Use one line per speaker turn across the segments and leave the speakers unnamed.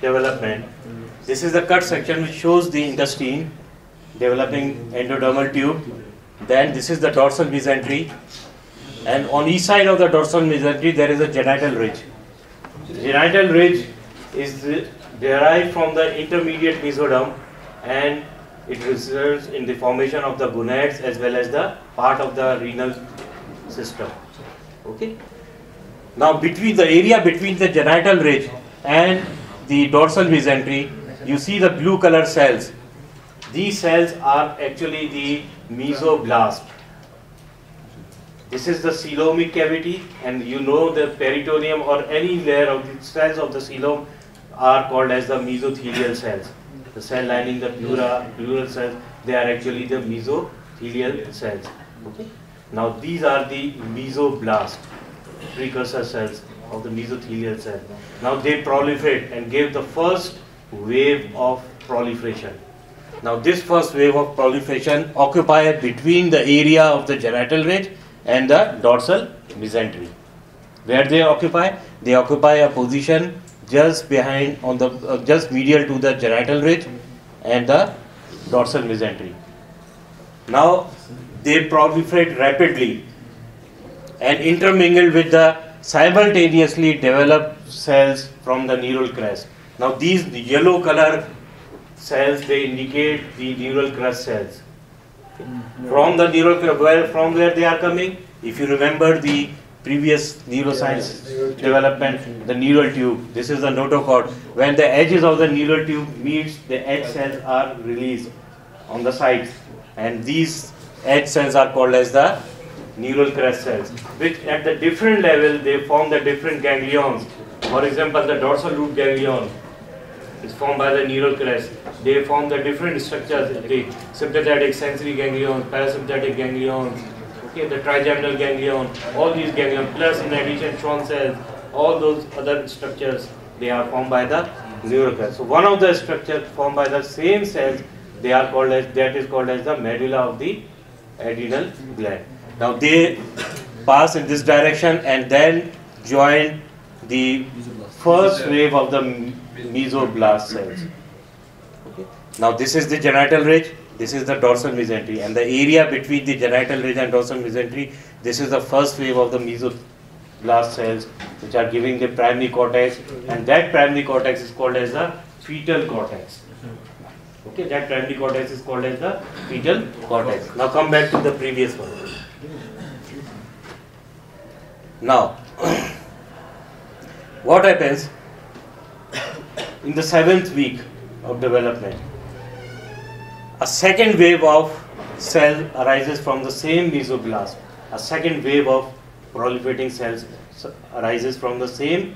development, this is the cut section which shows the intestine developing endodermal tube. Then this is the dorsal mesentery, and on each side of the dorsal mesentery there is a genital ridge. Genital ridge is derived from the intermediate mesoderm, and it results in the formation of the gonads as well as the part of the renal system. Okay. Now between the area between the genital ridge and the dorsal mesentery, you see the blue color cells. These cells are actually the mesoblast. This is the coelomic cavity, and you know the peritoneum or any layer of the cells of the coelom are called as the mesothelial cells. The cell lining the pleural cells, they are actually the mesothelial cells. Okay. Now these are the mesoblast, precursor cells of the mesothelial cell. Now they proliferate and give the first wave of proliferation. Now this first wave of proliferation occupies between the area of the genital ridge and the dorsal mesentery. Where they occupy? They occupy a position just behind on the just medial to the genital ridge and the dorsal mesentery. Now they proliferate rapidly and intermingle with the simultaneously developed cells from the neural crest. Now these yellow color cells, they indicate the neural crest cells. From the neural crest, from where they are coming? If you remember the previous neuroscience development, the neural tube, this is the notochord. When the edges of the neural tube meets, the edge cells are released on the sides, and these edge cells are called as the neural crest cells, which at the different level they form the different ganglions. For example, the dorsal root ganglion is formed by the neural crest. They form the different structures, the sympathetic sensory ganglion, parasympathetic ganglions, okay, the trigeminal ganglion, all these ganglions, plus in addition Schwann cells, all those other structures, they are formed by the neural crest. So one of the structures formed by the same cells, they are called as, that is called as the medulla of the adrenal gland. Now they pass in this direction and then join the first wave of the mesoblast cells. Okay. Now this is the genital ridge, this is the dorsal mesentery, and the area between the genital ridge and dorsal mesentery, this is the first wave of the mesoblast cells, which are giving the primary cortex, and that primary cortex is called as the fetal cortex. Okay, that primary cortex is called as the fetal cortex. Now come back to the previous one. Now, what happens in the 7th week of development? A second wave of cell arises from the same mesoblast. A second wave of proliferating cells arises from the same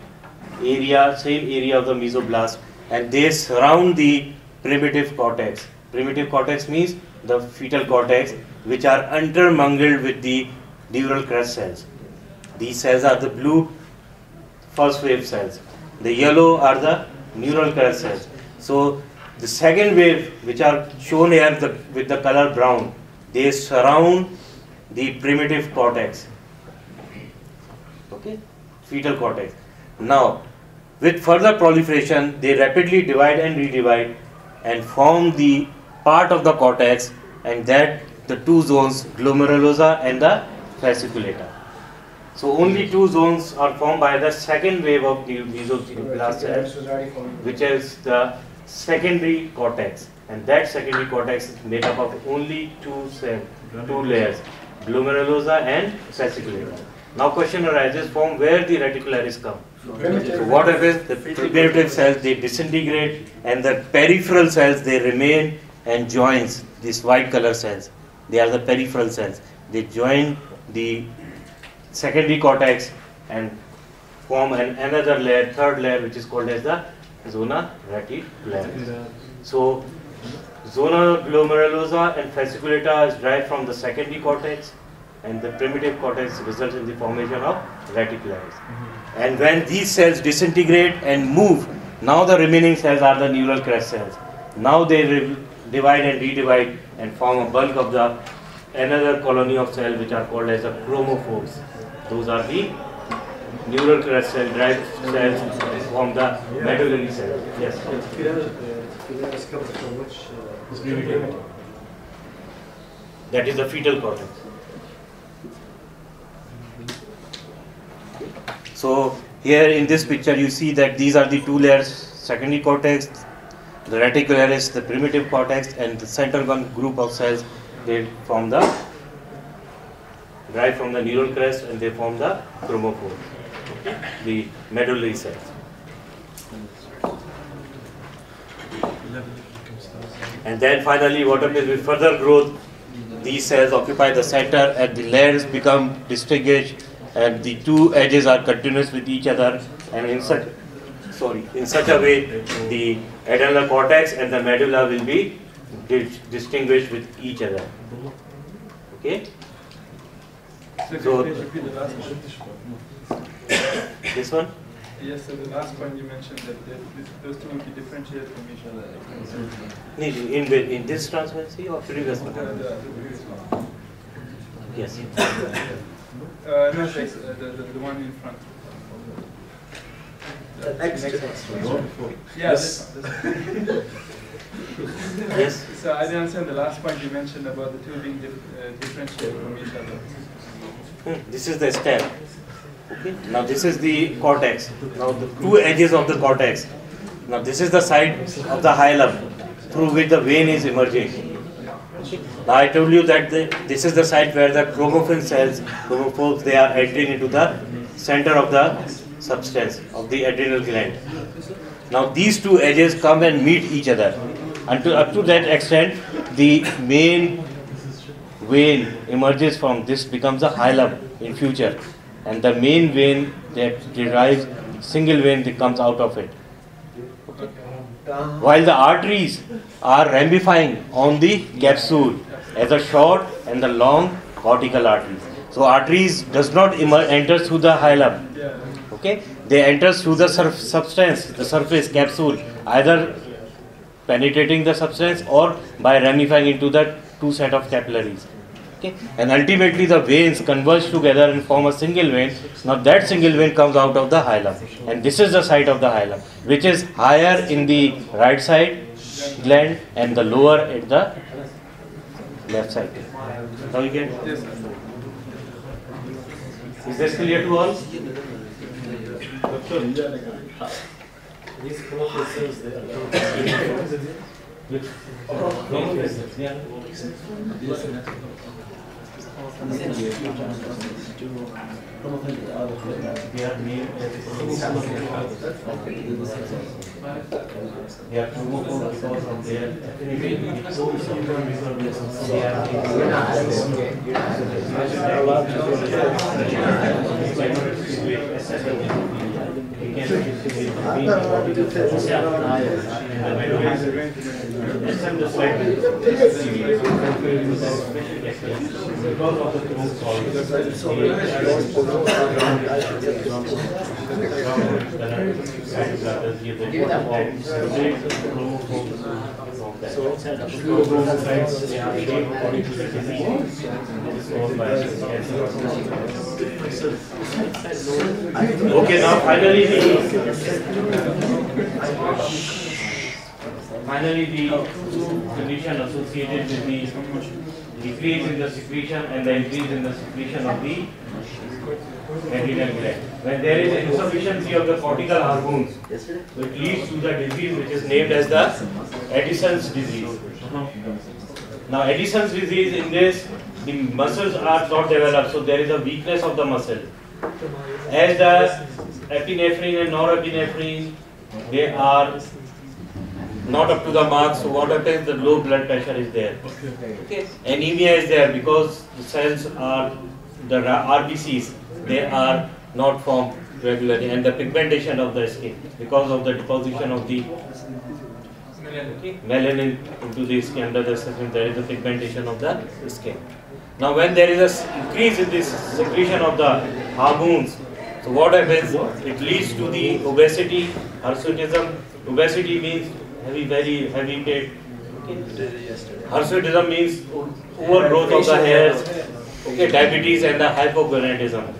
area of the mesoblast, and they surround the primitive cortex. Primitive cortex means the fetal cortex, which are intermingled with the neural crest cells. These cells are the blue first wave cells. The yellow are the neural crest cells. So the second wave, which are shown here with the color brown, they surround the primitive cortex. Okay, fetal cortex. Now, with further proliferation, they rapidly divide and redivide and form the part of the cortex, and that the two zones, glomerulosa and the fasciculata. So only two zones are formed by the second wave of mesoblast cells, which is the secondary cortex, and that secondary cortex is made up of only two layers, glomerulosa and fasciculata. Now question arises, from where the reticularis come. So what happens? The primitive cells, they disintegrate, and the peripheral cells, they remain and joins these white color cells. They are the peripheral cells. They join the secondary cortex and form another layer, third layer, which is called as the zona reticularis. So zona glomerulosa and fasciculata is derived from the secondary cortex, and the primitive cortex results in the formation of reticularis. And when these cells disintegrate and move, now the remaining cells are the neural crest cells. Now they divide and redivide and form a bulk of the another colony of cells, which are called as the chromophores. Those are the neural crest cell derived cells from the medullary cells. Yes. That is the fetal cortex. So here in this picture you see that these are the two layers: secondary cortex, the reticularis, the primitive cortex, and the center one group of cells. They form the derived from the neural crest, and they form the chromophore, the medullary cells. And then finally, what happens with further growth? These cells occupy the center, and the layers become distinguished, and the two edges are continuous with each other. And in such a way, the adrenal cortex and the medulla will be distinguished with each other. Okay. So this one.
Yes, so the last point you mentioned that those two will be differentiated from each other.
In this transparency or previous one?
The previous one.
Yes.
No, the one in front.
The next one.
Yeah, this one.
Yes.
So I didn't understand the last point you mentioned about the two being differentiated from each other.
This is the stem. Okay. Now this is the cortex. Now the two edges of the cortex. Now this is the side of the hilum through which the vein is emerging. Now I told you that this is the site where the chromophore cells, chromophores, they are entering into the center of the substance of the adrenal gland. Now these two edges come and meet each other. Up to that extent, the main vein emerges from this, becomes a hilum in future. And the main vein that derives, single vein that comes out of it. Okay. While the arteries are ramifying on the capsule as a short and the long cortical arteries. So arteries does not enter through the hilum. Okay, they enter through the substance, the surface capsule, either penetrating the substance or by ramifying into the two set of capillaries. Okay. And ultimately the veins converge together and form a single vein. Now that single vein comes out of the hilum, and this is the site of the hilum, which is higher in the right side gland and the lower at the left side. Now you get?
Yes,
Is this clear to all?
These chromophores,
They are named as they are chromophore because of their affinity. Okay, now finally the condition associated with the decrease in the secretion and the increase in the secretion of the adrenal gland. When there is insufficiency of the cortical hormones, it leads to the disease which is named as the Addison's disease. Now Addison's disease, in this, the muscles are not developed, so there is a weakness of the muscle. As the epinephrine and norepinephrine, they are not up to the mark, so what happens? The low blood pressure is there. Okay. Anemia is there because the cells are, the RBCs, they are not formed regularly, and the pigmentation of the skin because of the deposition of the melanin into the skin under the skin, there is a pigmentation of the skin. Now when there is an increase in this secretion of the hormones, so what happens? It leads to the obesity, hirsutism. Obesity means very heavy weight. Hirsutism means overgrowth of the hairs. Okay, diabetes and the hypogonadism.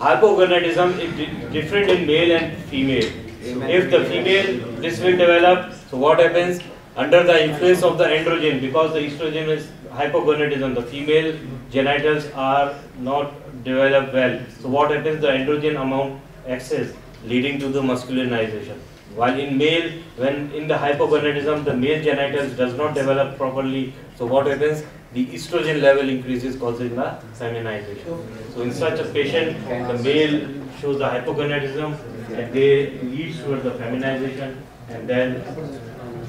hypogonadism is different in male and female. If the female, this will develop, so what happens? Under the influence of the androgen, because the estrogen is hypogonadism, the female genitals are not developed well. So what happens? The androgen amount excess, leading to the masculinization. While in male, when in the hypogonadism, the male genitals does not develop properly. So what happens? The estrogen level increases, causing the feminization. So in such a patient, the male shows the hypogonadism, and they leads towards the feminization, and then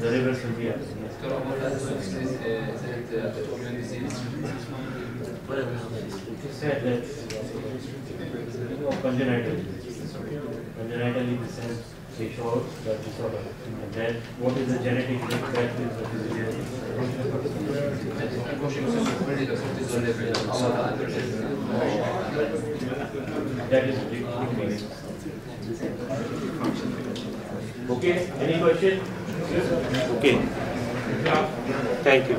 the reverse will be happening. Congenitally descent, they show the disorder. And then what is the genetic link? That is okay. Any question? Okay. Thank you.